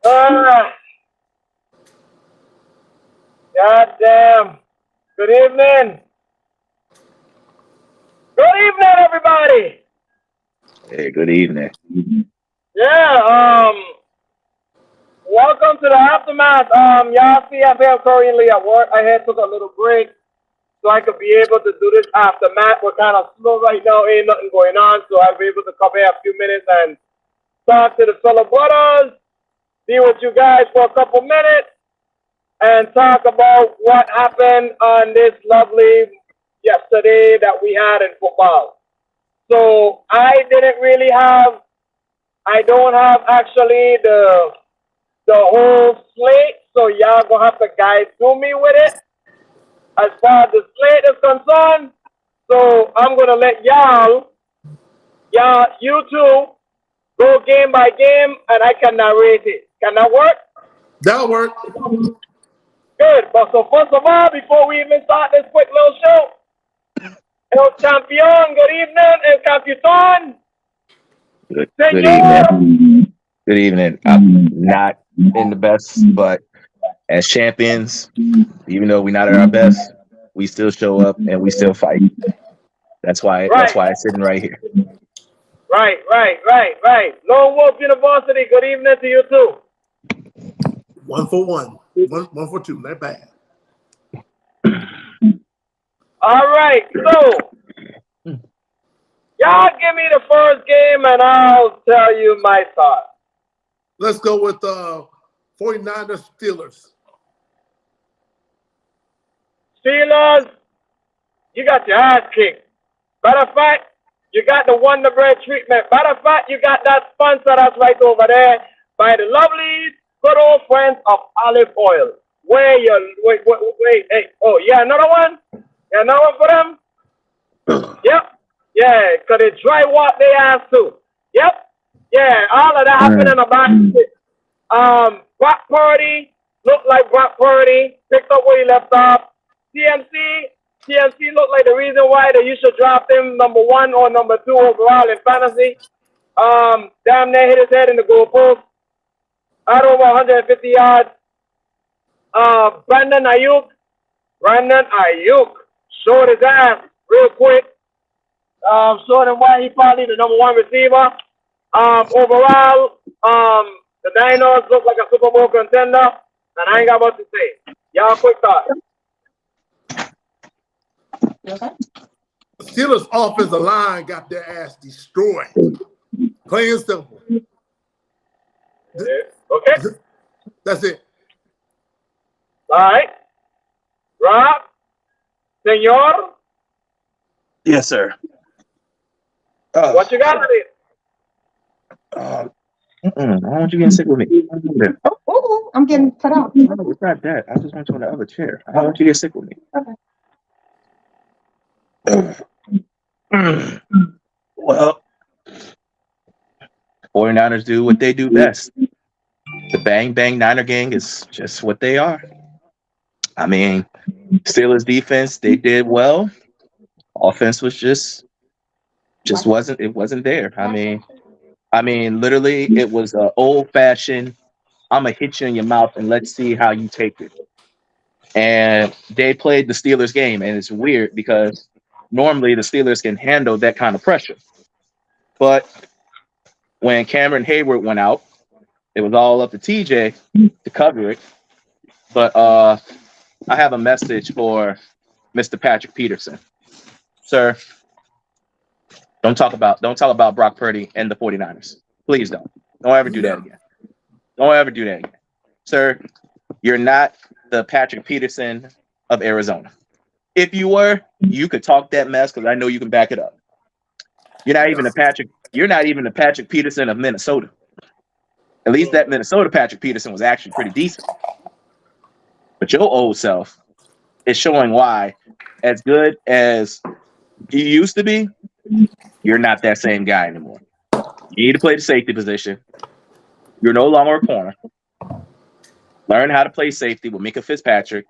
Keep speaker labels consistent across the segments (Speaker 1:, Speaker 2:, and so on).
Speaker 1: Ah, God damn. Good evening. Good evening, everybody.
Speaker 2: Hey, good evening.
Speaker 1: Yeah, welcome to the aftermath. Y'all see I'm here currently at work. I had took a little break so I could be able to do this aftermath. We're kind of slow right now, ain't nothing going on, so I'll be able to come here a few minutes and talk to the fellow brothers, be with you guys for a couple minutes, and talk about what happened on this lovely yesterday that we had in football. So I don't have actually the whole slate, so y'all gonna have to guide through me with it as far as the slate is concerned. So I'm gonna let you two go game by game, and I can narrate it. Can that work?
Speaker 3: That'll work.
Speaker 1: Good. But so first of all, before we even start this quick little show, El Champion, good evening, El Campeón,
Speaker 2: Good
Speaker 1: Senor.
Speaker 2: evening. Good evening. I'm not in the best, but as champions, even though we're not at our best, we still show up and we still fight. That's
Speaker 1: Right,
Speaker 2: why I'm sitting right here.
Speaker 1: right. Lone Wolf University, good evening to you too.
Speaker 3: 1 for 1. One for two. Not bad.
Speaker 1: All right, so y'all give me the first game and I'll tell you my thoughts.
Speaker 3: Let's go with 49ers Steelers.
Speaker 1: Steelers, you got your ass kicked. Matter of fact, you got the Wonder Bread treatment. Matter of fact, you got that sponsor that's right over there by the lovely, good old friends of olive oil. Where you wait, hey, oh yeah, another one? Yeah, another one for them? Yep. Yeah, because they dry walk their ass too. Yep. Yeah, all of that happened in
Speaker 2: Mm.
Speaker 1: the basket. Brock Purdy looked like Brock Purdy, picked up where he left off. CMC, CMC looked like the reason why that you should draft him number one or number two overall in fantasy. Damn near hit his head in the goalpost. Out over 150 yards. Brandon Ayuk showed his ass real quick. Showed him why he probably the number one receiver. Overall, the Dinos look like a Super Bowl contender, and I ain't got much to say. Y'all quick thoughts.
Speaker 3: Steelers offensive line got their ass destroyed. Plain and simple.
Speaker 1: Okay.
Speaker 3: That's it.
Speaker 1: All right. Rob, Senor,
Speaker 2: Yes, sir.
Speaker 1: what you got with it?
Speaker 2: I don't want you getting sick with me.
Speaker 4: I'm getting cut off.
Speaker 2: No, it's not that. I just want you on the other chair. I don't want you to get sick with me. Well, 49ers do what they do best. The bang bang Niner gang is just what they are. I mean, Steelers defense, they did well. Offense was just wasn't there. I mean, literally, it was an old fashioned. I'm gonna hit you in your mouth and let's see how you take it. And they played the Steelers game, and it's weird because normally the Steelers can handle that kind of pressure, but when Cameron Hayward went out, it was all up to TJ to cover it. But I have a message for Mr. Patrick Peterson, sir. Don't talk about Brock Purdy and the 49ers. Please don't. Don't ever do that again. Don't ever do that again. Sir, you're not the Patrick Peterson of Arizona. If you were, you could talk that mess because I know you can back it up. You're not even the Patrick Peterson of Minnesota. At least that Minnesota Patrick Peterson was actually pretty decent. But your old self is showing why, as good as you used to be, you're not that same guy anymore. You need to play the safety position. You're no longer a corner. Learn how to play safety with Minka Fitzpatrick,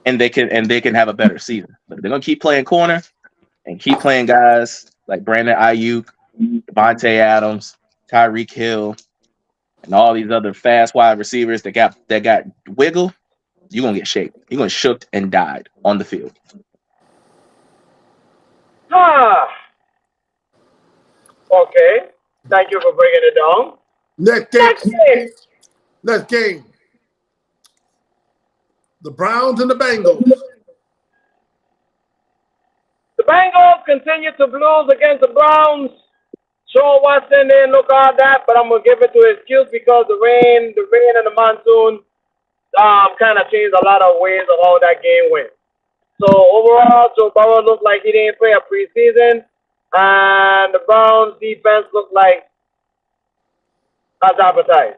Speaker 2: and they can have a better season. But if they're gonna keep playing corner and keep playing guys like Brandon Ayuk, Devontae Adams, Tyreek Hill, and all these other fast wide receivers that got wiggle, you're gonna get shaped. You're gonna shook and died on the field.
Speaker 1: Ah, okay. Thank you for breaking it down.
Speaker 3: Next
Speaker 1: Next
Speaker 3: game.
Speaker 1: game.
Speaker 3: Next game. The Browns and the Bengals.
Speaker 1: The Bengals continue to lose against the Browns. Sean Watson didn't look all that, but I'm gonna give it to his excuse because the rain and the monsoon kind of changed a lot of ways of how that game went. So overall, Joe Burrow looked like he didn't play a preseason, and the Browns defense looked like as advertised.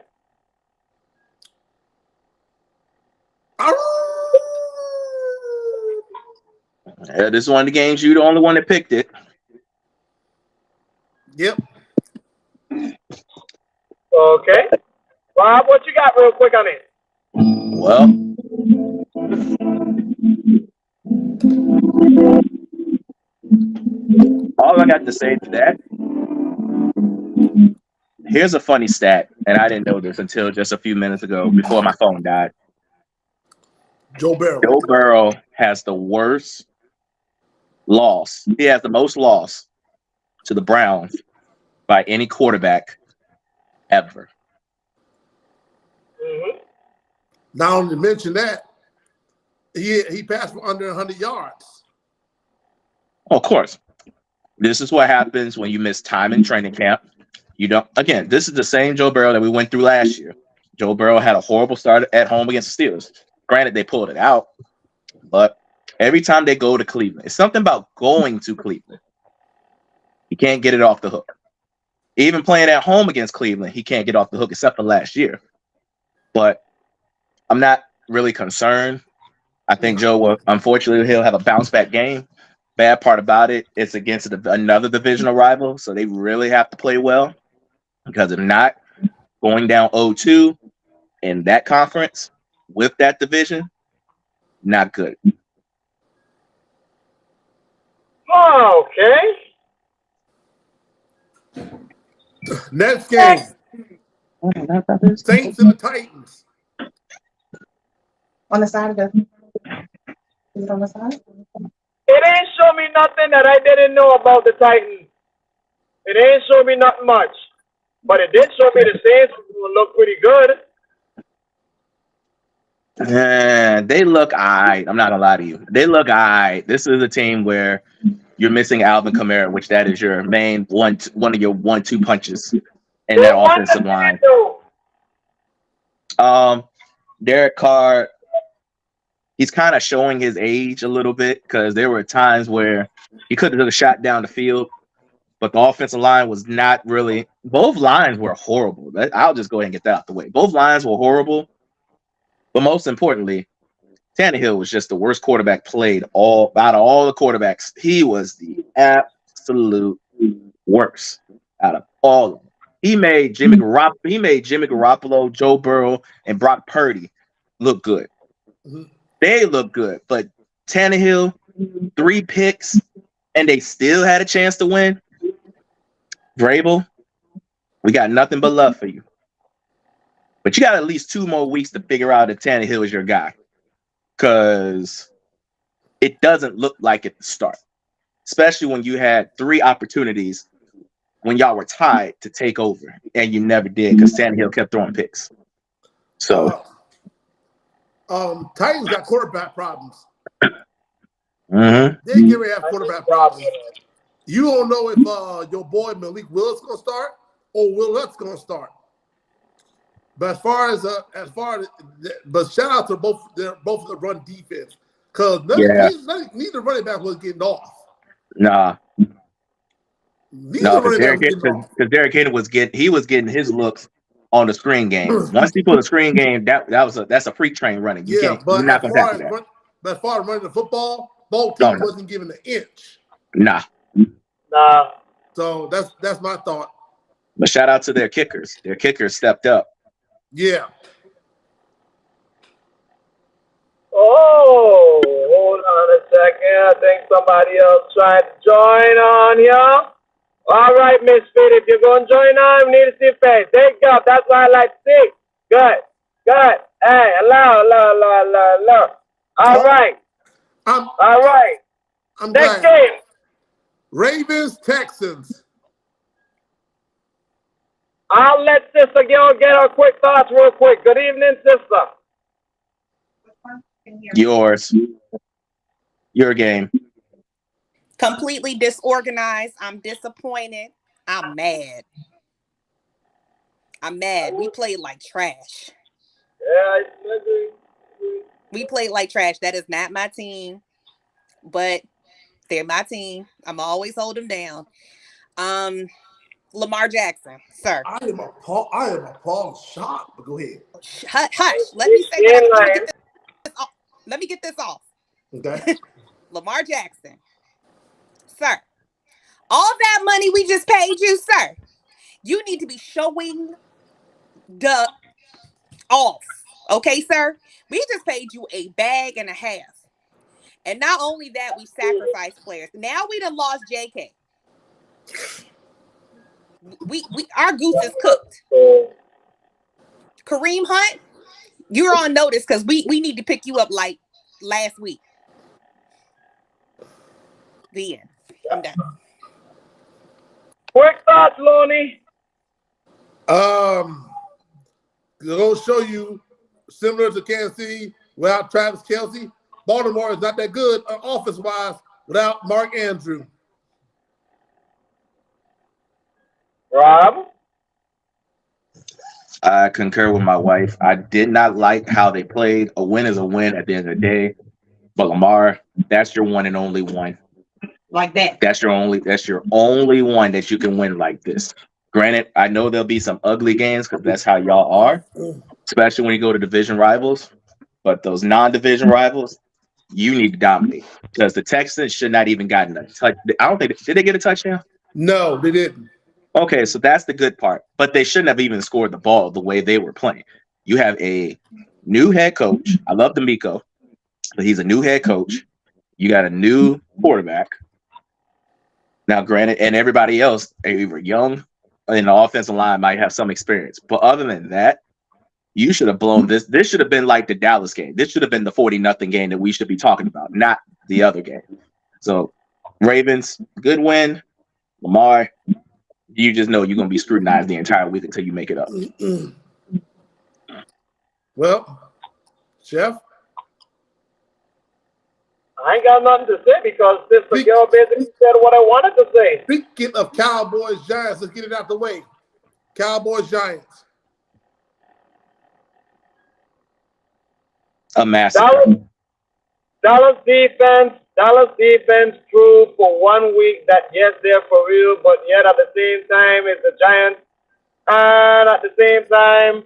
Speaker 2: This is one of the games you're the only one that picked it.
Speaker 3: Yep.
Speaker 1: Okay. Rob, what you got real quick on it?
Speaker 2: Well, all I got to say to that, here's a funny stat, and I didn't know this until just a few minutes ago before my phone died.
Speaker 3: Joe Burrow.
Speaker 2: Joe Burrow has the worst loss. He has the most loss to the Browns by any quarterback ever.
Speaker 1: Mm-hmm.
Speaker 3: Now to mention that, he passed for under 100 yards.
Speaker 2: Of course. This is what happens when you miss time in training camp. You don't. Again, this is the same Joe Burrow that we went through last year. Joe Burrow had a horrible start at home against the Steelers. Granted, they pulled it out, but every time they go to Cleveland, it's something about going to Cleveland. He can't get it off the hook. Even playing at home against Cleveland, he can't get off the hook except for last year. But I'm not really concerned. I think Joe will, unfortunately, he'll have a bounce back game. Bad part about it, it's against another divisional rival, so they really have to play well. Because if not, going down 0-2 in that conference with that division, not good.
Speaker 1: Okay.
Speaker 3: Next game. Saints and the Titans.
Speaker 4: On the side of the. Is it on the side?
Speaker 1: It ain't show me nothing that I didn't know about the Titans. It ain't show me nothing much. But it did show me the Saints look pretty good.
Speaker 2: They look all right. I'm not gonna lie to you. They look all right. This is a team where you're missing Alvin Kamara, which that is your main one of your 1-2 punches in that offensive line. Derek Carr, he's kind of showing his age a little bit because there were times where he could have took a shot down the field, but the offensive line was not really. Both lines were horrible. I'll just go ahead and get that out the way. Both lines were horrible, but most importantly, Tannehill was just the worst quarterback played out of all the quarterbacks. He was the absolute worst out of all of them. He made Jimmy Garoppolo, Joe Burrow, and Brock Purdy look good.
Speaker 3: Mm-hmm.
Speaker 2: They look good, but Tannehill, 3 picks, and they still had a chance to win. Vrabel, we got nothing but love for you. But you got at least 2 more weeks to figure out if Tannehill is your guy. Because it doesn't look like it to start. Especially when you had 3 opportunities when y'all were tied to take over. And you never did because Tannehill kept throwing picks. So
Speaker 3: Titans got quarterback problems.
Speaker 2: mm-hmm.
Speaker 3: They get ready to have quarterback problems. You don't know if your boy Malik Willis going to start or Will Lutz going to start. But but shout out to both of the run defense because neither running back was getting off.
Speaker 2: Nah.
Speaker 3: Neither running back was getting off.
Speaker 2: Because Derrick Henry was getting his looks on the screen game. Once he put a screen game, that's a freak train running. You're not gonna tackle that.
Speaker 3: But as far as running the football, both teams wasn't given an inch.
Speaker 2: Nah.
Speaker 3: So that's my thought.
Speaker 2: But shout out to their kickers. Their kickers stepped up.
Speaker 3: Yeah.
Speaker 1: Oh, hold on a second. I think somebody else tried to join on here. All right, Miss Fit, if you're going to join on, we need to see face. There you go. That's why I like to see. Good. Good. Hey, hello. All right.
Speaker 3: I'm
Speaker 1: All right.
Speaker 3: I'm
Speaker 1: Next
Speaker 3: glad.
Speaker 1: game.
Speaker 3: Ravens, Texans.
Speaker 1: I'll let Sister Gil get her quick thoughts real quick. Good evening, Sister.
Speaker 2: Yours. Your game.
Speaker 5: Completely disorganized. I'm disappointed. I'm mad. We played like trash.
Speaker 1: Yeah,
Speaker 5: We played like trash. That is not my team, but they're my team. I'm always hold them down. Lamar Jackson, sir.
Speaker 3: I am appalled, shocked. But go ahead.
Speaker 5: Hush. Let me say what let me get this off. Let me get this off.
Speaker 3: Okay.
Speaker 5: Lamar Jackson, sir. All that money we just paid you, sir. You need to be showing the off. Okay, sir? We just paid you a bag and a half. And not only that, we sacrificed players. Now we done lost JK. We our goose is cooked. Kareem Hunt, you're on notice because we need to pick you up like last week. The end. I'm done.
Speaker 1: Quick thoughts, Lonnie.
Speaker 3: It'll show you, similar to Kansas City, without Travis Kelce, Baltimore is not that good offense-wise without Mark Andrews.
Speaker 1: Rob?
Speaker 2: I concur with my wife. I did not like how they played. A win is a win at the end of the day. But Lamar, that's your one and only one.
Speaker 5: Like that.
Speaker 2: That's your only one that you can win like this. Granted, I know there'll be some ugly games because that's how y'all are, especially when you go to division rivals. But those non-division rivals, you need to dominate because the Texans should not even gotten a touch. I don't think did they get a touchdown?
Speaker 3: No, they didn't.
Speaker 2: Okay, so that's the good part. But they shouldn't have even scored the ball the way they were playing. You have a new head coach. I love D'Amico, but he's a new head coach. You got a new quarterback. Now, granted, and everybody else, they were young, and the offensive line might have some experience. But other than that, you should have blown this. This should have been like the Dallas game. This should have been the 40-0 game that we should be talking about, not the other game. So, Ravens, good win. Lamar, you just know you're going to be scrutinized the entire week until you make it up.
Speaker 3: Well, Chef?
Speaker 1: I ain't got nothing to say because Sister Girl basically said what I wanted to say.
Speaker 3: Speaking of Cowboys, Giants, let's get it out the way. Cowboys, Giants.
Speaker 2: A massacre.
Speaker 1: Dallas defense proved for 1 week that yes, they're for real, but yet at the same time, it's the Giants. And at the same time,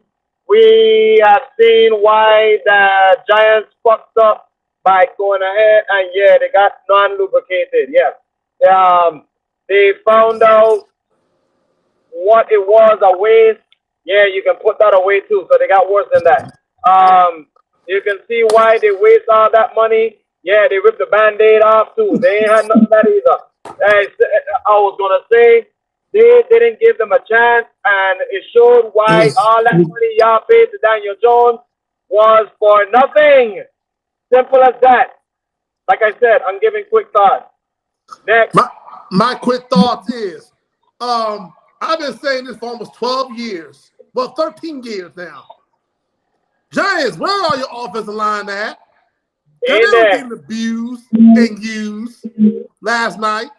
Speaker 1: we have seen why the Giants fucked up by going ahead, and yeah, they got non-lubricated. Yeah, they found out what it was, a waste. Yeah, you can put that away too. So they got worse than that. You can see why they waste all that money. Yeah, they ripped the Band-Aid off too. They ain't had nothing that either. I was gonna say they didn't give them a chance, and it showed why all that money y'all paid to Daniel Jones was for nothing. Simple as that. Like I said, I'm giving quick thoughts. Next.
Speaker 3: My quick thoughts is, I've been saying this for almost 12 years. Well, 13 years now. Giants, where are your offensive line at? They were getting abused and used last night.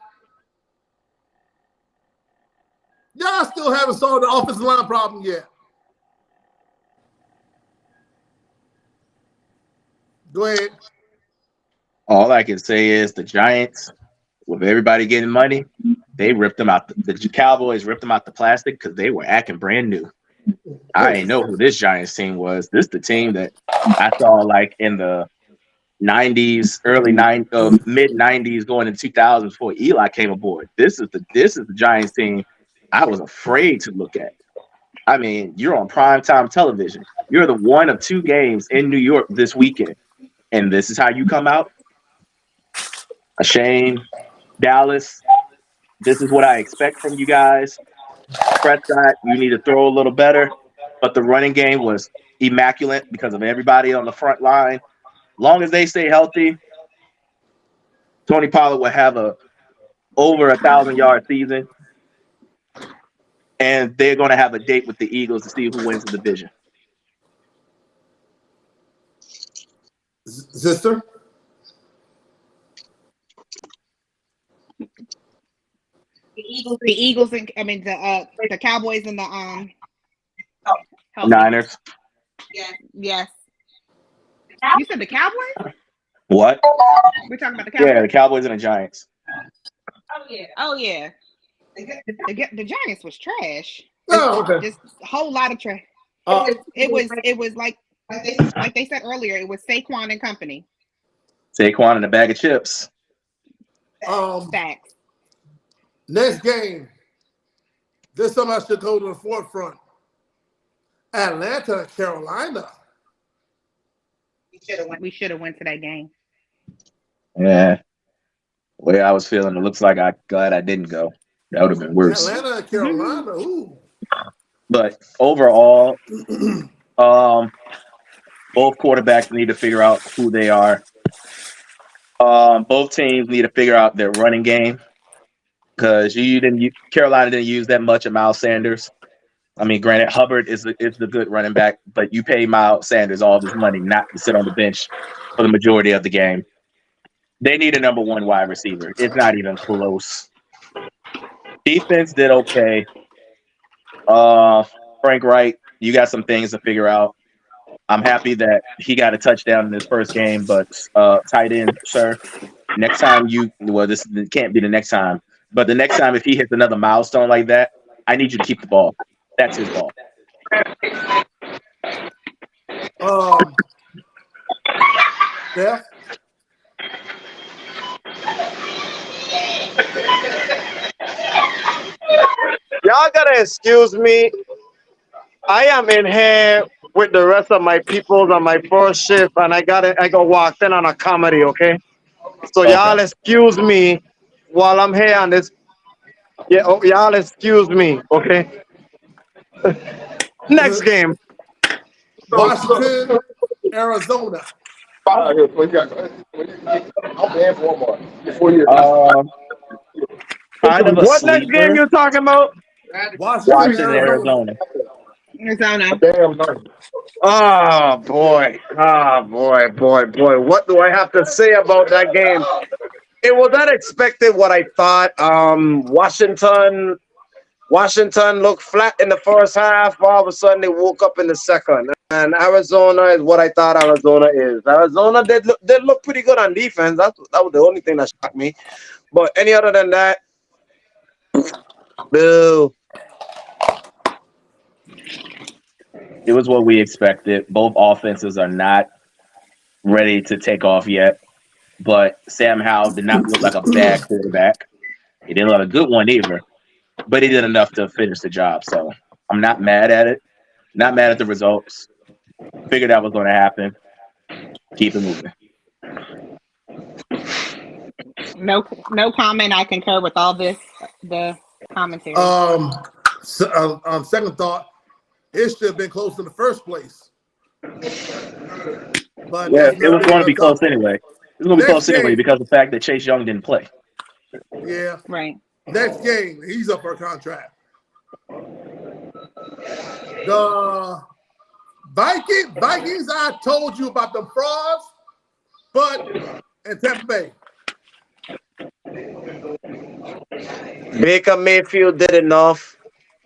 Speaker 3: Y'all still haven't solved the offensive line problem yet. Go ahead.
Speaker 2: All I can say is the Giants, with everybody getting money, they ripped them out. The Cowboys ripped them out the plastic because they were acting brand new. I didn't know who this Giants team was. This is the team that I saw like in the 90s, mid 90s, going into 2000s before Eli came aboard. This is the Giants team I was afraid to look at. I mean, you're on primetime television. You're the one of two games in New York this weekend, and this is how you come out. A shame, Dallas. This is what I expect from you guys. Prescott, you need to throw a little better. But the running game was immaculate because of everybody on the front line. Long as they stay healthy, Tony Pollard will have a over 1,000-yard season, and they're going to have a date with the Eagles to see who wins the division.
Speaker 3: Sister?
Speaker 5: The Eagles, and the Cowboys and the
Speaker 2: Niners.
Speaker 5: Yes. You said the Cowboys?
Speaker 2: What?
Speaker 5: We're talking about the Cowboys.
Speaker 2: Yeah, the Cowboys and the Giants.
Speaker 5: Oh yeah. The Giants was trash.
Speaker 3: Oh, okay.
Speaker 5: Just a whole lot of trash. It was like they said earlier. It was Saquon and company.
Speaker 2: Saquon and a bag of chips.
Speaker 5: Facts.
Speaker 3: Next game. This something I should go to the forefront. Atlanta, Carolina.
Speaker 5: We should have went to that game.
Speaker 2: Yeah. The way I was feeling, it looks like I'm glad I didn't go. That would have been worse.
Speaker 3: Atlanta, Carolina. Ooh.
Speaker 2: But overall, both quarterbacks need to figure out who they are. Both teams need to figure out their running game because Carolina didn't use that much of Miles Sanders. I mean, granted, Hubbard is the good running back, but you pay Miles Sanders all this money not to sit on the bench for the majority of the game. They need a number one wide receiver. It's not even close. Defense did okay. Frank Wright, you got some things to figure out. I'm happy that he got a touchdown in his first game, but tight end, sir. Next time this can't be the next time, but the next time if he hits another milestone like that, I need you to keep the ball. That's his ball.
Speaker 3: Yeah.
Speaker 1: Y'all gotta excuse me. I am in here with the rest of my peoples on my first shift, and I got walked in on a comedy, okay? So y'all excuse me while I'm here on this. Yeah, y'all excuse me, okay? Next game.
Speaker 3: Washington, Arizona.
Speaker 2: Kind of a
Speaker 1: What next game
Speaker 2: sleeper.
Speaker 1: you talking about?
Speaker 3: Washington, Arizona.
Speaker 5: Arizona.
Speaker 1: Oh boy. What do I have to say about that game? It was unexpected what I thought. Washington looked flat in the first half. All of a sudden, they woke up in the second. And Arizona is what I thought Arizona is. Arizona did look pretty good on defense. That was the only thing that shocked me. But any other than that, boo.
Speaker 2: It was what we expected. Both offenses are not ready to take off yet. But Sam Howell did not look like a bad quarterback. He didn't look like a good one either. But he did enough to finish the job. So I'm not mad at it. Not mad at the results. Figured that was going to happen. Keep it moving.
Speaker 5: No comment. I concur with all the commentary.
Speaker 3: Second thought, it should have been close in the first place. But
Speaker 2: yeah, it was going to be close anyway. It was going to be close anyway because of the fact that Chase Young didn't play.
Speaker 3: Yeah.
Speaker 5: Right.
Speaker 3: Next game, he's up for a contract. The Vikings, I told you about the frauds, but in Tampa Bay.
Speaker 1: Baker Mayfield did enough.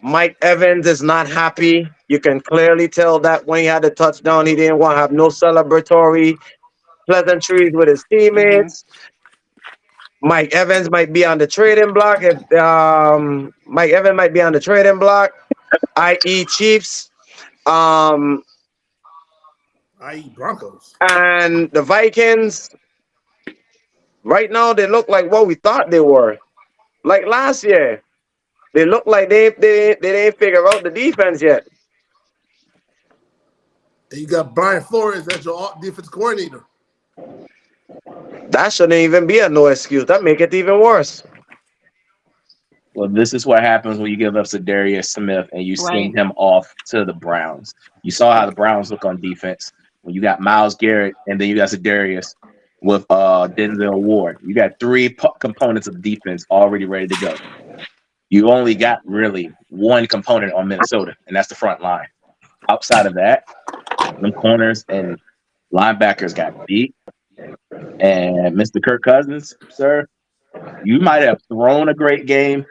Speaker 1: Mike Evans is not happy. You can clearly tell that when he had the touchdown, he didn't want to have no celebratory pleasantries with his teammates. Mike Evans might be on the trading block. Mike Evans might be on the trading block, i.e. Chiefs.
Speaker 3: I.e. Broncos.
Speaker 1: And the Vikings, right now, they look like what we thought they were. Like last year. They look like they didn't figure out the defense yet.
Speaker 3: And you got Brian Flores as your defense coordinator.
Speaker 1: That shouldn't even be a no excuse. That make it even worse.
Speaker 2: Well, this is what happens when you give up Zadarius Smith and you send
Speaker 5: Right.
Speaker 2: him off to the Browns. You saw how the Browns look on defense when you got Myles Garrett and then you got Zadarius with Denzel Ward. You got three components of defense already ready to go. You only got really one component on Minnesota, and that's the front line. Outside of that, them corners and linebackers got beat. And Mr. Kirk Cousins, sir, you might have thrown a great game,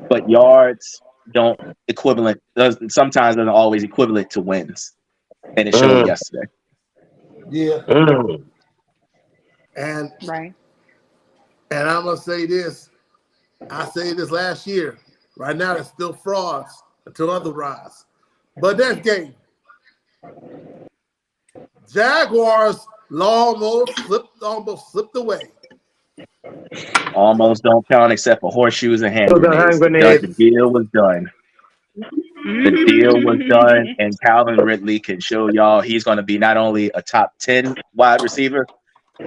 Speaker 2: but yards don't equivalent. Sometimes doesn't always equivalent to wins, and it showed yesterday.
Speaker 3: Yeah.
Speaker 6: Mm.
Speaker 3: And
Speaker 5: Right.
Speaker 3: I'm gonna say this. I say this last year. Right now, it's still frauds until otherwise. But that game, Jaguars almost slipped away.
Speaker 2: Almost don't count except for horseshoes and hand
Speaker 6: So the hand
Speaker 2: grenades. The
Speaker 6: grenades.
Speaker 2: deal was done. The deal was done, and Calvin Ridley can show y'all he's going to be not only a top 10 wide receiver,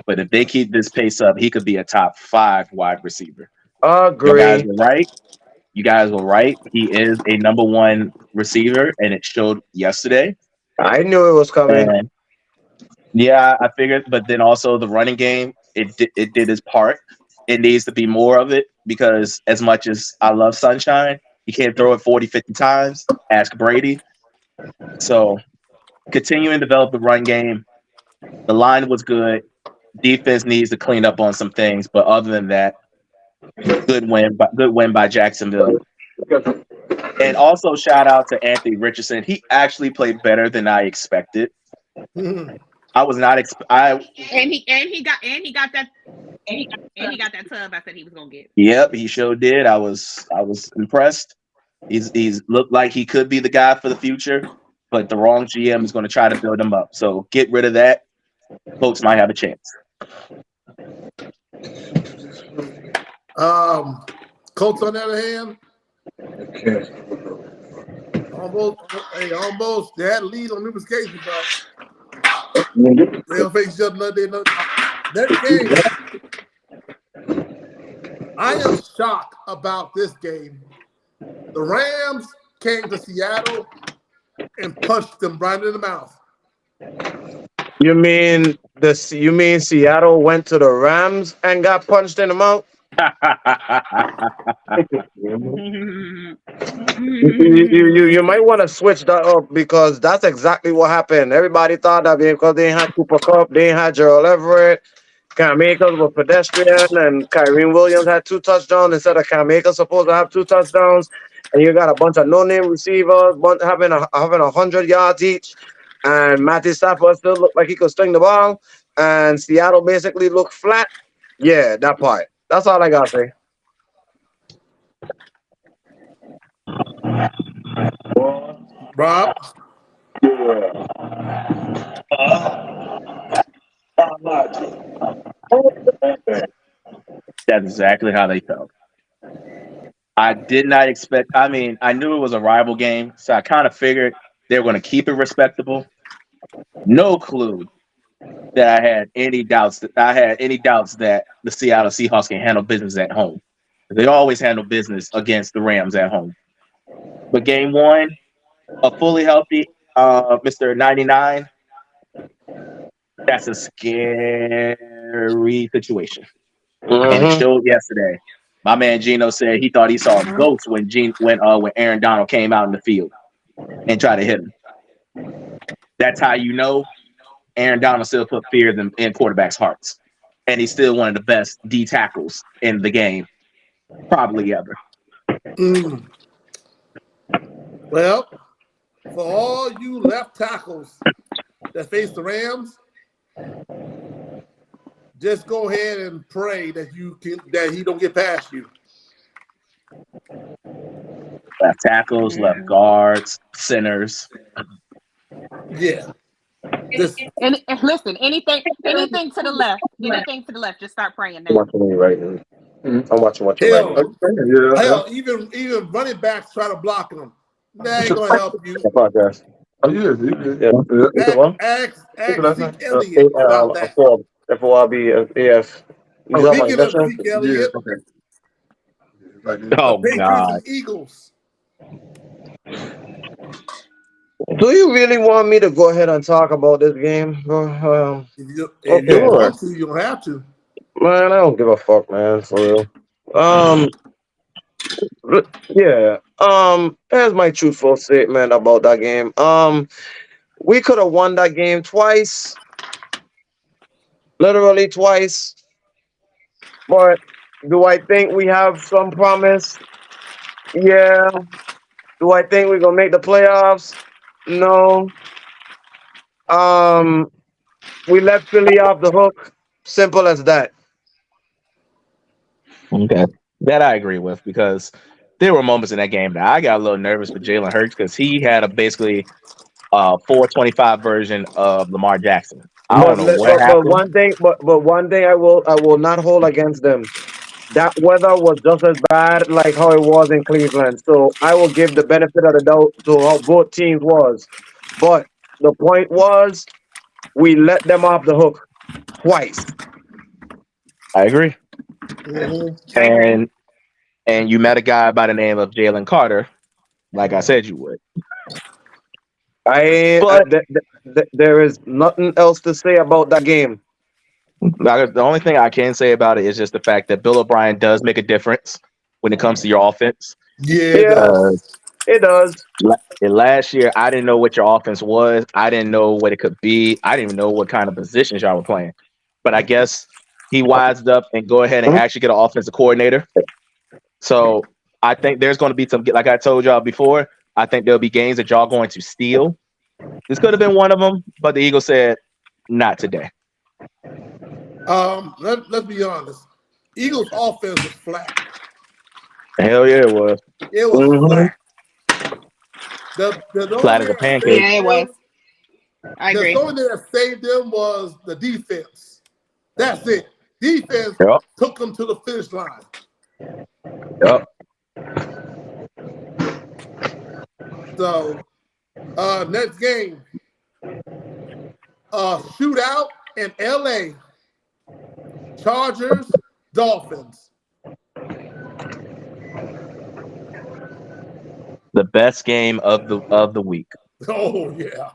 Speaker 2: but if they keep this pace up, he could be a top 5 wide receiver. You guys
Speaker 6: Agree.
Speaker 2: were right. You guys were right. He is a number 1 receiver, and it showed yesterday.
Speaker 6: I knew it was coming.
Speaker 2: And yeah, I figured, but then also the running game, it did its part. It needs to be more of it because as much as I love Sunshine, he can't throw it 40, 50 times. Ask Brady. So continuing to develop the run game. The line was good. Defense needs to clean up on some things, but other than that, good win by Jacksonville. And also shout out to Anthony Richardson. He actually played better than I expected. I was not.
Speaker 5: And he got that tub. I said he was gonna get.
Speaker 2: Yep, he sure did. I was impressed. He's looked like he could be the guy for the future, but the wrong GM is going to try to build him up. So get rid of that. Folks might have a chance.
Speaker 3: Colts on the other hand, almost they had a lead on Memphis Casey, but they'll face each other another day. That game, I am shocked about this game. The Rams came to Seattle and punched them right in the mouth.
Speaker 6: You mean Seattle went to the Rams and got punched in the mouth? You might want to switch that up because that's exactly what happened. Everybody thought that because they had Cooper Kupp, they had Gerald Everett, Cam Akers was pedestrian, and Kyrie Williams had 2 touchdowns instead of Cam Akers supposed to have 2 touchdowns, and you got a bunch of no-name receivers having 100 yards each, and Matthew Stafford still looked like he could sling the ball, and Seattle basically looked flat. Yeah, that part. That's all I got to say.
Speaker 3: Rob?
Speaker 2: That's exactly how they felt. I did not expect. I mean, I knew it was a rival game, so I kind of figured they were going to keep it respectable. No clue that I had any doubts that the Seattle Seahawks can handle business at home. They always handle business against the Rams at home. But game 1, a fully healthy Mr. 99, that's a scary situation. And it showed yesterday. My man Gino said he thought he saw ghosts when Aaron Donald came out in the field and tried to hit him. That's how you know Aaron Donald still put fear in quarterbacks' hearts. And he's still one of the best D tackles in the game, probably ever.
Speaker 3: Well, for all you left tackles that face the Rams, just go ahead and pray that he don't get past you.
Speaker 2: Left tackles, left guards, centers.
Speaker 3: Yeah.
Speaker 5: And listen, anything to the left, just start praying now.
Speaker 6: I'm watching me right now. I'm watching what
Speaker 3: Hell,
Speaker 6: you're
Speaker 3: hell, even running backs try to block them. That ain't gonna help you.
Speaker 6: podcast.
Speaker 7: Oh, yeah.
Speaker 3: Ask Zeke Elliott about that.
Speaker 6: FORB, AF.
Speaker 3: Speaking of Zeke Elliott, The
Speaker 2: Oh
Speaker 3: Patriots
Speaker 2: God.
Speaker 3: and Eagles.
Speaker 6: Do you really want me to go ahead and talk about this game?
Speaker 3: If you
Speaker 6: Okay,
Speaker 3: don't
Speaker 2: Sure.
Speaker 3: want to, you don't have to.
Speaker 6: man. I don't give a fuck, man. For real. Um. Yeah. Here's my truthful statement about that game. We could have won that game twice, literally twice. But do I think we have some promise? Yeah. Do I think we're gonna make the playoffs? No. Um, we let Philly off the hook. Simple as that.
Speaker 2: Okay. That I agree with because there were moments in that game that I got a little nervous for Jalen Hurts because he had a basically 425 version of Lamar Jackson. I don't
Speaker 6: But
Speaker 2: know
Speaker 6: let-
Speaker 2: what
Speaker 6: but
Speaker 2: happened.
Speaker 6: one thing, but one thing I will not hold against them. That weather was just as bad like how it was in Cleveland. So I will give the benefit of the doubt to how both teams was. But the point was we let them off the hook twice.
Speaker 2: I agree.
Speaker 3: Hmm.
Speaker 5: I agree.
Speaker 2: And you met a guy by the name of Jalen Carter, like I said you would. But
Speaker 6: There is nothing else to say about that game.
Speaker 2: the only thing I can say about it is just the fact that Bill O'Brien does make a difference when it comes to your offense.
Speaker 3: Yeah, it
Speaker 6: Yeah,
Speaker 3: does.
Speaker 2: Uh,
Speaker 6: it does.
Speaker 2: last year, I didn't know what your offense was. I didn't know what it could be. I didn't even know what kind of positions y'all were playing. But I guess he wised up and go ahead and actually get an offensive coordinator. So I think there's going to be some, like I told y'all before, I think there'll be games that y'all going to steal. This could have been one of them, but the Eagles said, not today.
Speaker 3: Let's be honest. Eagles offense was flat.
Speaker 2: Hell yeah, it was.
Speaker 3: It was
Speaker 6: Hmm.
Speaker 3: flat. The only
Speaker 2: Flat as
Speaker 3: thing
Speaker 2: a
Speaker 3: that
Speaker 2: pancake.
Speaker 5: Yeah,
Speaker 3: saved
Speaker 5: it was.
Speaker 3: them,
Speaker 5: I
Speaker 3: the
Speaker 5: agree.
Speaker 3: only thing that saved them was the defense. That's it. Defense
Speaker 2: Yep.
Speaker 3: took them to the finish line.
Speaker 2: Yep.
Speaker 3: So next game, shootout in LA. Chargers, Dolphins.
Speaker 2: The best game of the week.
Speaker 3: Oh yeah.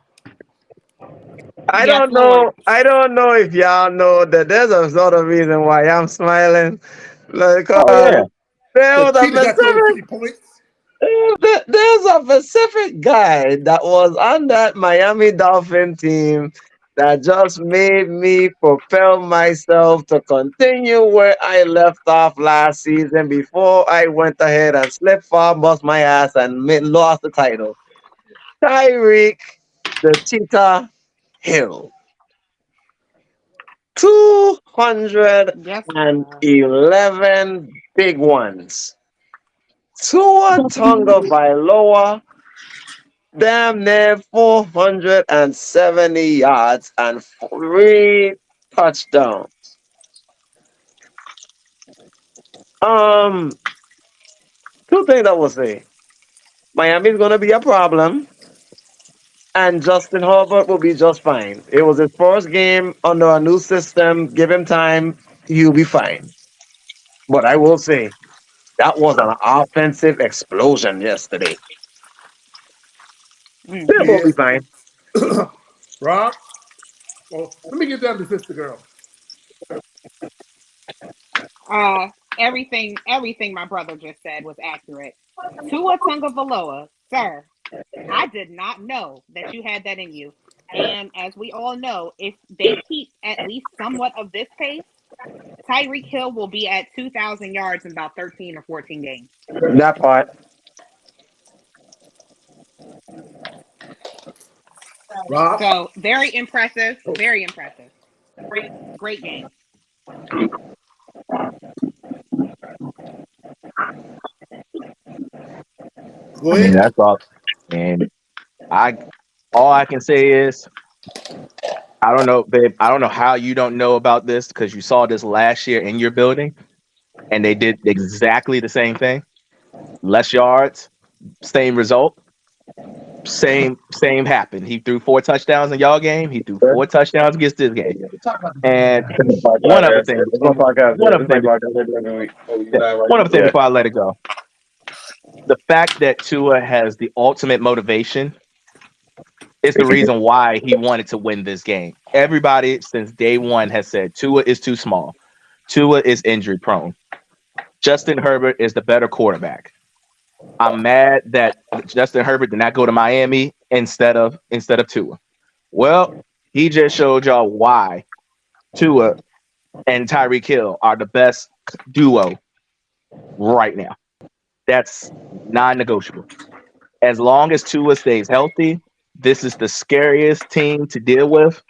Speaker 6: I
Speaker 5: Yes,
Speaker 6: don't
Speaker 5: Lord.
Speaker 6: know. I don't know if y'all know that there's a sort of reason why I'm smiling. Like,
Speaker 2: Oh yeah.
Speaker 6: there
Speaker 3: The
Speaker 6: was a
Speaker 3: Cheetah got you only
Speaker 6: specific
Speaker 3: 50 points.
Speaker 6: there's a specific guy that was on that Miami Dolphin team that just made me propel myself to continue where I left off last season before I went ahead and slipped, fall, bust my ass, and lost the title. Tyreek, the Cheetah Hill.
Speaker 5: Yes, God.
Speaker 6: 211 big ones. Tua Tonga Vailoa, damn near 470 yards and 3 touchdowns. Um, Two things I will say. Miami's gonna be a problem, and Justin Herbert will be just fine. It was his first game under a new system. Give him time, he'll be fine. But I will say that was an offensive explosion yesterday. They'll both
Speaker 3: Yeah.
Speaker 6: be fine.
Speaker 3: Rob, well, let me get down to sister girl.
Speaker 5: Uh, everything my brother just said was accurate. Tua Tagovailoa, sir, I did not know that you had that in you. And as we all know, if they keep at least somewhat of this pace, Tyreek Hill will be at 2,000 yards in about 13 or 14 games.
Speaker 6: That part.
Speaker 3: Rob,
Speaker 5: So very impressive. Very impressive. Great game.
Speaker 3: go
Speaker 2: I mean,
Speaker 3: ahead.
Speaker 2: that's all. And I all I can say is I don't know, babe. I don't know how you don't know about this because you saw this last year in your building and they did exactly the same thing. Less yards, same result. Same happened. He threw 4 touchdowns in y'all game. He threw 4 touchdowns against this game. And one other thing,
Speaker 6: It's my podcast.
Speaker 2: one other
Speaker 6: It's my
Speaker 2: thing,
Speaker 6: podcast every week.
Speaker 2: one other thing
Speaker 6: Yeah.
Speaker 2: before I let it go. The fact that Tua has the ultimate motivation is the reason why he wanted to win this game. Everybody since day one has said Tua is too small. Tua is injury prone. Justin Herbert is the better quarterback. I'm mad that Justin Herbert did not go to Miami instead of Tua. Well, he just showed y'all why Tua and Tyreek Hill are the best duo right now. That's non-negotiable. As long as Tua stays healthy, this is the scariest team to deal with.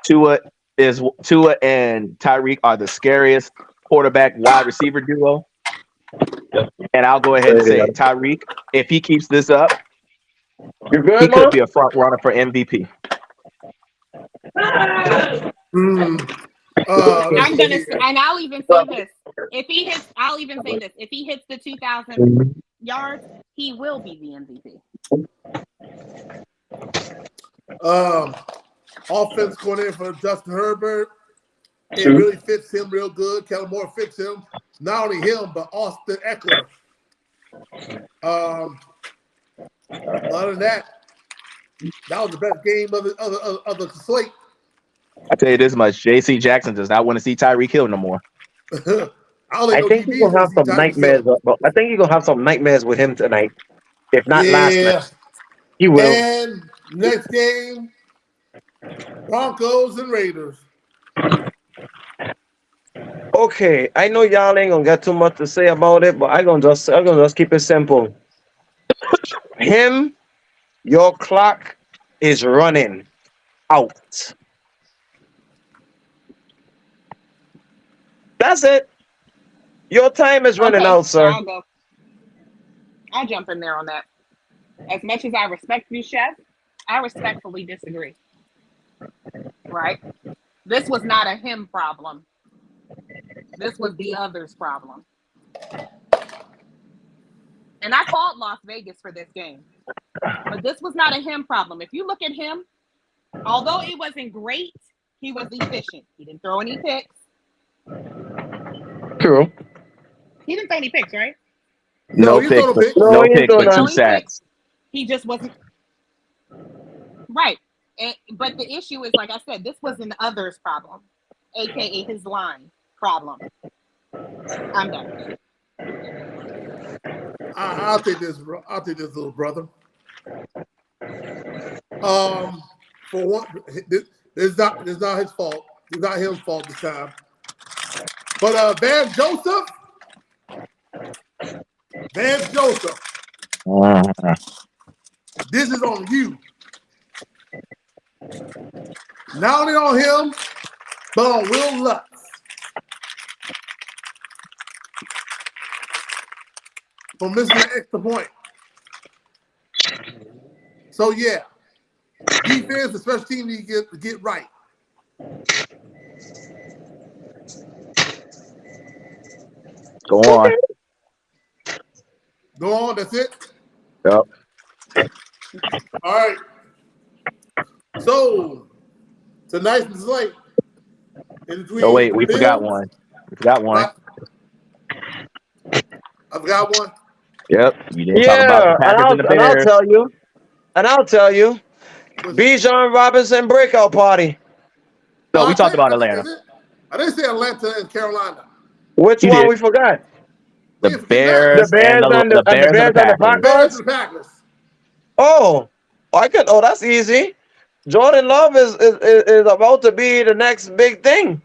Speaker 2: Tua and Tyreek are the scariest quarterback wide receiver duo. And I'll go ahead and say it. Tyreek, if he keeps this up,
Speaker 6: You good,
Speaker 2: he
Speaker 6: man?
Speaker 2: could be a front runner for MVP.
Speaker 5: I'm gonna, and I'll even say this: if he hits, I'll even say this: if he hits the 2,000 yards, he will be the MVP.
Speaker 3: Offense going in for Justin Herbert. It really fits him real good. Kellen Moore fits him. Not only him, but Austin Eckler. Other than that, that was the best game of the slate.
Speaker 2: I tell you this much: J.C. Jackson does not want to see Tyreek Hill no more.
Speaker 6: I think you're gonna have some nightmares. I think you're gonna have some nightmares with him tonight. If not last night, he will.
Speaker 3: And next game, Broncos and Raiders.
Speaker 6: Okay, I know y'all ain't gonna get too much to say about it, but I'm gonna just keep it simple. Your clock is running out. That's it. Your time is running out, sir.
Speaker 5: I'll jump in there on that. As much as I respect you, Chef, I respectfully disagree. Right? This was not a him problem. This was the other's problem. And I called Las Vegas for this game. But this was not a him problem. If you look at him, although it wasn't great, he was efficient. He didn't throw any picks.
Speaker 6: True.
Speaker 5: He didn't throw any picks, right?
Speaker 2: No picks, but 2 sacks.
Speaker 5: He just wasn't. Right. But the issue is, like I said, this was an other's problem, a.k.a. his line problem. I'm done.
Speaker 3: I'll take this. I'll take this, little brother. For one, it's not his fault. It's not his fault this time. But Van Joseph, this is on you. Not only on him, but on Will Lutz. For missing an extra point. So yeah, defense, the special team need to get right.
Speaker 2: Go on.
Speaker 3: Go on, that's it?
Speaker 2: Yep.
Speaker 3: All right. So, tonight's slate.
Speaker 2: Oh, wait, we forgot one. We forgot one.
Speaker 3: I forgot one?
Speaker 2: Yep. You didn't talk about the Packers and the Bears.
Speaker 6: And I'll tell you, Bijan Robinson breakout party.
Speaker 2: No, we talked about Atlanta.
Speaker 3: I didn't say Atlanta and Carolina.
Speaker 6: Which one we forgot?
Speaker 2: The Bears and the
Speaker 3: Packers.
Speaker 6: Oh, that's easy. Jordan Love is about to be the next big thing.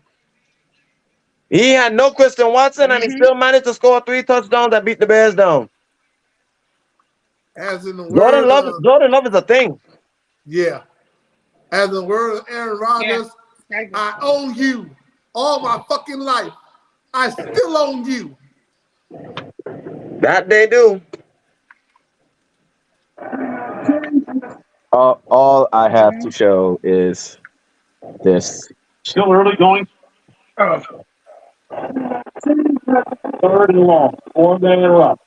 Speaker 6: He had no Christian Watson, and he still managed to score 3 touchdowns that beat the Bears down.
Speaker 3: As in the
Speaker 6: Jordan Love is a thing.
Speaker 3: Yeah. As in the word of Aaron Rodgers, yeah. I own you all my fucking life. I still own you.
Speaker 6: That they do.
Speaker 2: All I have to show is this.
Speaker 7: Still early going. Third and long. 4 man rush.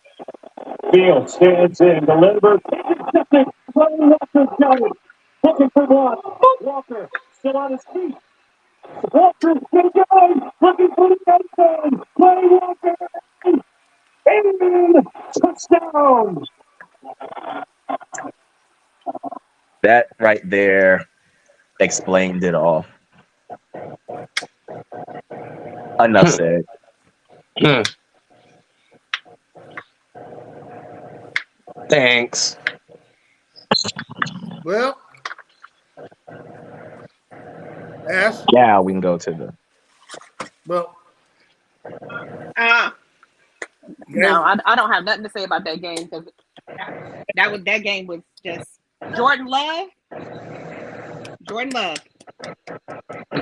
Speaker 7: Field stands in. Delivers. Walker's got it. Looking for one. Walker still on his feet. Walker's still going. Looking for the end zone. Play Walker. And touchdown.
Speaker 2: That right there explained it all. Enough said.
Speaker 6: Thanks.
Speaker 3: Well, Ash.
Speaker 2: Now we can go to the.
Speaker 3: Well,
Speaker 5: No, I don't have nothing to say about that game because that game was just Jordan Love.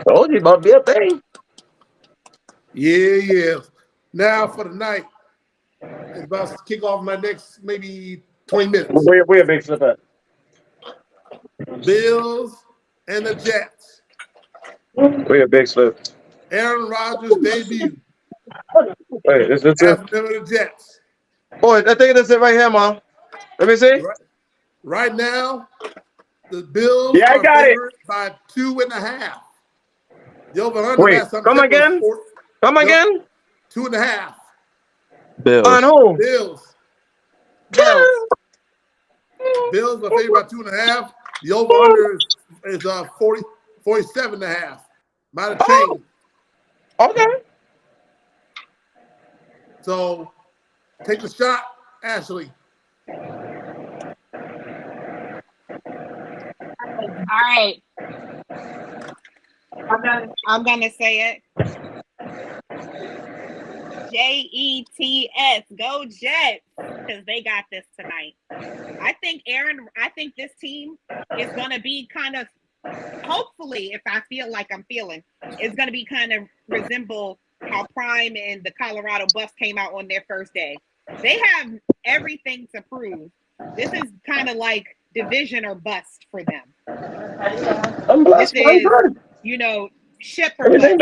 Speaker 6: Told you about to be a thing.
Speaker 3: yeah. Now for the night, it's about to kick off my next maybe 20 minutes.
Speaker 6: We're a big slip up.
Speaker 3: Bills and the Jets.
Speaker 6: We're a big slip.
Speaker 3: Aaron Rodgers' debut
Speaker 6: Wait, this is
Speaker 3: as
Speaker 6: it.
Speaker 3: a member of the Jets.
Speaker 6: Boy, I think this is it right here, Mom. Let me see.
Speaker 3: Right now, the Bills
Speaker 6: Yeah, I
Speaker 3: are
Speaker 6: got it.
Speaker 3: favored by 2.5. The over-under
Speaker 6: Wait,
Speaker 3: last time
Speaker 6: come
Speaker 3: checked was
Speaker 6: again? Come again?
Speaker 3: 2.5.
Speaker 2: Bills.
Speaker 6: On who?
Speaker 3: Bills.
Speaker 5: Bills.
Speaker 3: Bills are favored by 2.5. The over-under is 47.5. Might have changed.
Speaker 6: Okay.
Speaker 3: So take the shot, Ashley.
Speaker 5: All right. I'm gonna say it. Jets. Go Jets, because they got this tonight. I think this team is gonna be kind of, hopefully, if I feel like I'm feeling, it's gonna be kind of resemble how Prime and the Colorado Buffs came out on their first day. They have everything to prove. This is kind of like division or bust for them. This is, ship or bust.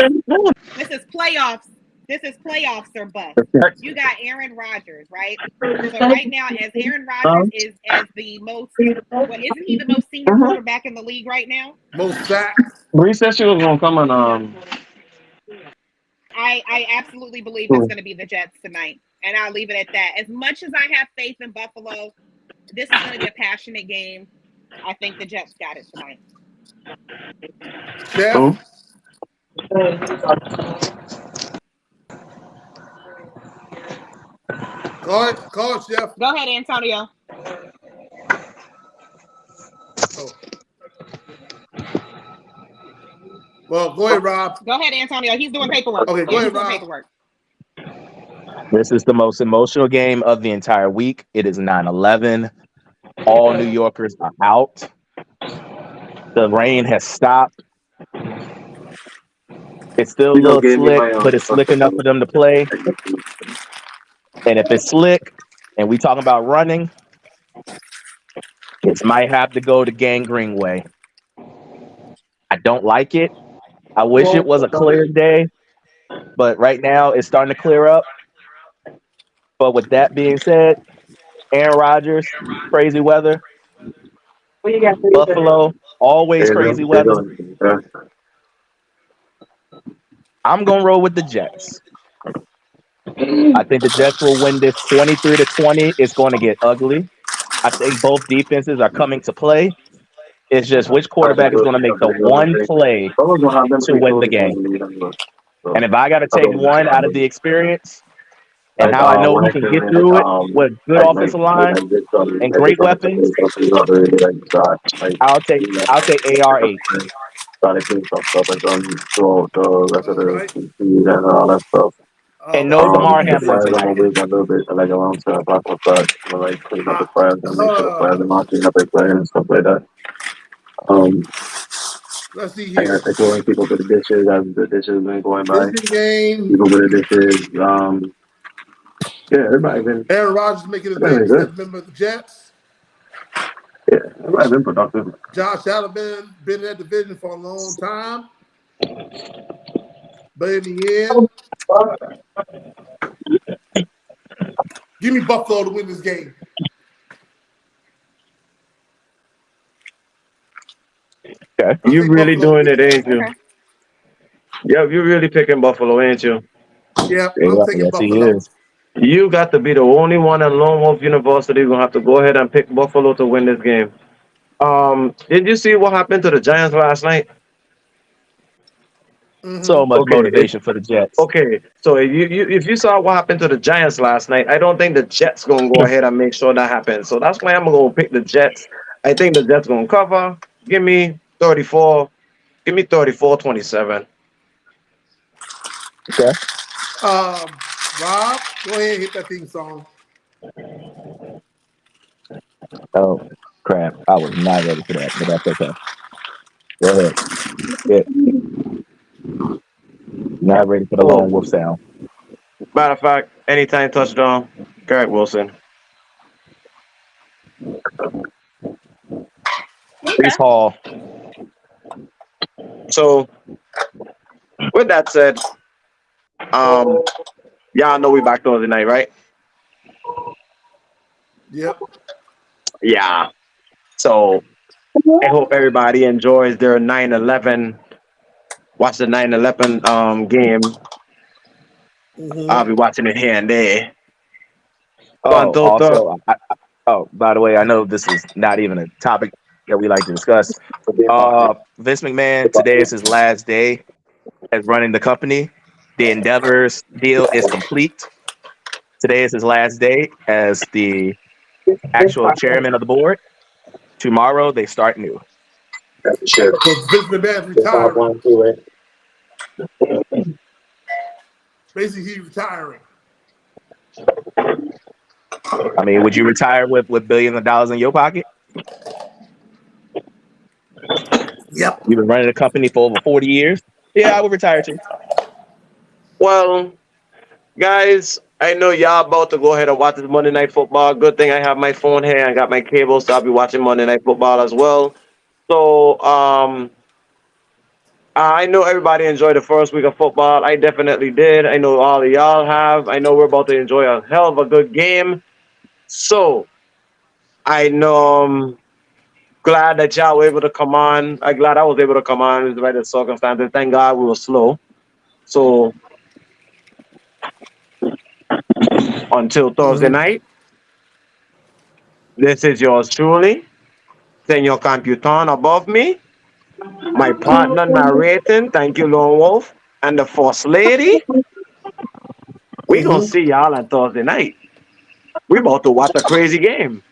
Speaker 5: This is playoffs. This is playoffs or bust. You got Aaron Rodgers, right? So right now, as Aaron Rodgers is as the most, isn't he the most senior quarterback in the league right now?
Speaker 3: Most sacks.
Speaker 6: Bree said she was gonna come on.
Speaker 5: I absolutely believe it's going to be the Jets tonight, and I'll leave it at that. As much as I have faith in Buffalo, this is going to be a passionate game. I think the Jets got it tonight.
Speaker 3: Chef. Call it, Chef.
Speaker 5: Go ahead, Antonio.
Speaker 3: Oh. Well, go ahead, Rob.
Speaker 5: Go ahead, Antonio. He's doing paperwork.
Speaker 3: Okay, go ahead, Rob.
Speaker 5: Paperwork.
Speaker 2: This is the most emotional game of the entire week. It is 9/11. All New Yorkers are out. The rain has stopped. It's still a little slick, but it's slick enough for them to play. And if it's slick and we talking about running, it might have to go the gangrene way. I don't like it. I wish it was a clear day, but right now it's starting to clear up. But with that being said, Aaron Rodgers, crazy weather. Buffalo, always crazy weather. I'm going to roll with the Jets. I think the Jets will win this 23-20. It's going to get ugly. I think both defenses are coming to play. It's just which quarterback is going to make the one play to win the game. And if I got to take one out of the experience and how I know he can get through it with good offensive line and great weapons, I'll take AR8. And no Damar Hamlin tonight.
Speaker 3: Let's see here.
Speaker 6: People for the dishes as the dishes been going by.
Speaker 3: Game.
Speaker 6: People for the dishes. Yeah, everybody's been.
Speaker 3: Aaron Rodgers making his debut as a member of the Jets.
Speaker 6: Yeah, everybody's been productive.
Speaker 3: Josh Allen been in that division for a long time. But in the end, give me Buffalo to win this game.
Speaker 2: Okay.
Speaker 3: I
Speaker 6: You
Speaker 3: think
Speaker 6: really
Speaker 3: Buffalo
Speaker 6: doing
Speaker 3: beat
Speaker 6: it,
Speaker 3: them.
Speaker 6: ain't you?
Speaker 5: Okay.
Speaker 6: Yeah, you really picking Buffalo, ain't you?
Speaker 3: Yep, I'm
Speaker 2: Yeah,
Speaker 3: taking
Speaker 2: yes, he
Speaker 3: Buffalo.
Speaker 2: is.
Speaker 6: You got to be the only one at Lone Wolf University gonna have to go ahead and pick Buffalo to win this game. Did you see what happened to the Giants last night?
Speaker 2: So much
Speaker 6: Okay,
Speaker 2: motivation for the Jets.
Speaker 6: okay. So if you saw what happened to the Giants last night, I don't think the Jets gonna go ahead and make sure that happens. So that's why I'm gonna pick the Jets. I think the Jets gonna cover. Give me 34. Give me 34-27.
Speaker 2: Okay.
Speaker 3: Rob, go ahead and hit that theme song.
Speaker 2: Oh crap! I was not ready for that, but that's okay. Go ahead. Yeah, not ready for the
Speaker 6: Oh,
Speaker 2: lone wolf sound.
Speaker 6: matter of fact, anytime touchdown, Garrett Wilson.
Speaker 5: Okay.
Speaker 2: Brees Hall.
Speaker 6: So with that said, y'all know we back Thursday night, right?
Speaker 3: Yep.
Speaker 6: Yeah. So I hope everybody enjoys their 9/11. Watch the 9/11 game. I'll be watching it here and there. But
Speaker 2: Oh,
Speaker 6: until Thursday,
Speaker 2: also, oh, by the way, I know this is not even a topic that we like to discuss. Vince McMahon, today is his last day as running the company. The Endeavors deal is complete. Today is his last day as the actual chairman of the board. Tomorrow they start new.
Speaker 3: So Vince McMahon's retiring. Basically, he's retiring.
Speaker 2: I mean, would you retire with billions of dollars in your pocket?
Speaker 3: Yep.
Speaker 2: You've been running a company for over 40 years. Yeah, I would retire too.
Speaker 6: well, guys, I know y'all about to go ahead and watch this Monday Night Football. Good thing I have my phone here. I got my cable, so I'll be watching Monday Night Football as well. So, I know everybody enjoyed the first week of football. I definitely did. I know all of y'all have. I know we're about to enjoy a hell of a good game. So, I know glad that y'all were able to come on. I'm glad I was able to come on. It was the right circumstances. Thank God we were slow. So, until Thursday night, this is yours truly. Senor Computon above me. My partner narrating. Thank you, Lone Wolf. And the First Lady. We gonna see y'all on Thursday night. We about to watch a crazy game.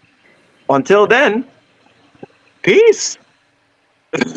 Speaker 6: Until then, peace.